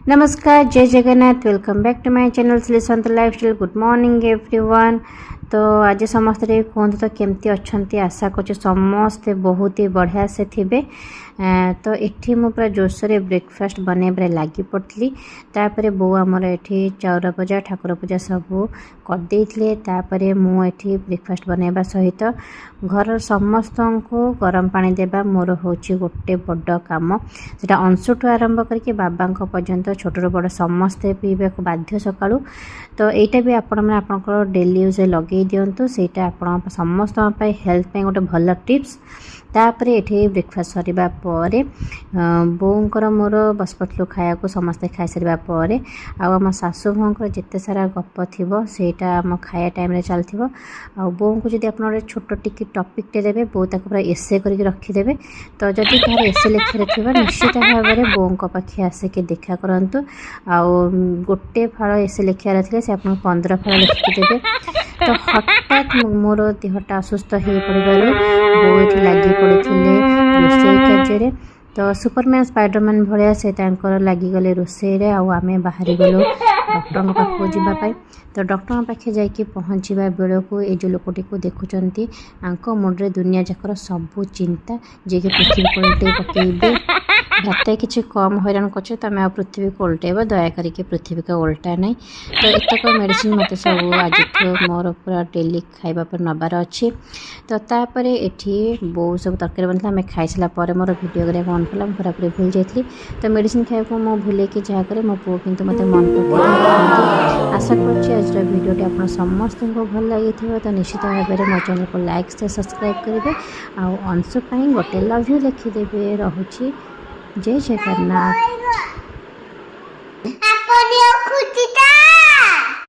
नमस्कार, Jai Jagannath. Welcome back to my channel Shri Sant lifestyle. Good morning everyone. तो आज समस्ते कहते तो केमती अच्छा, आशा कर समस्ते बहुत ही बढ़िया से थे। तो ये मु पूरा जोरसोर ब्रेकफास्ट बनैबार लगी पड़ी। तापर बो आमर ये चाउर पूजा ठाकुर पूजा सब करदे। मुझे ब्रेकफास्ट बनैबा सहित घर समस्त को गरम पानी देवा मोर हूँ गोटे बड़ कम। से अंशुठू आरंभ करके बाबा पर्यंत छोटर बड़ समस्ते पीवा बाध्य सका। तो यहाँ भी आपंकर डेली यूज लगे दिंतु से समस्त हेल्थ गोटे भल टिप्स। तापर ये ब्रेकफास्ट सरिबा परे बोंकर मोर बसपटलू खाया समस्ते खाई सारा पर आम सासु भौंकर जिते सारा गप थी सेटा आम खाया टाइम चलती। बो को जब आप छोट टिकी टपिकटे देवे बो पूरा एसे करके रखीदे। तो जदि कह एसे लिखार थी निश्चित भाव में बो पाखे आसिक देखा करूँ। गोटे फाड़ एसे लिखार थे से आप 15 फाड़ लिखिदेवे। तो हठात मोर देहटा असुस्थ हो पड़ू बो ये लगी पड़े रोषे कार्य। तो सुपरमैन स्पाइडरमैन भाया से लगिगले रोषे आम बाहरी गलु डॉक्टर पाखक जावाई। तो डॉक्टर पाखे जाकि पहुँचवा बेलू ये जो लोकटी को देखुंट आंक मुंडे दुनिया जाकर सबू चिंता जे कि पृथ्वी को उल्टे पकड़े। भात किसी कम हैरान कर तो आम पृथ्वी को उल्टेब दया करके पृथ्वी को उल्टा नहीं। तो एतक मेडिसिन मत सब आज मोर पूरा डेली खाइबा पर नबार अच्छी। तो तापर ये बो सब तरकारी बनता आम खाई सारा मोर भिडियो कराया मन कला पूरा पूरी भूल जाती। तो मेडिसिन खाया मो भूल कि जहाँ करे मो पु कि मत मन पकड़। आशा कर आज भिडियोटी आप समस्त को भल लगी। तो निश्चित भाव में मो चैनल को लाइक से सब्सक्राइब करेंगे। अंशु गोटे लव यू लिखिदेवे। रहुछि जय जगन्नाथ।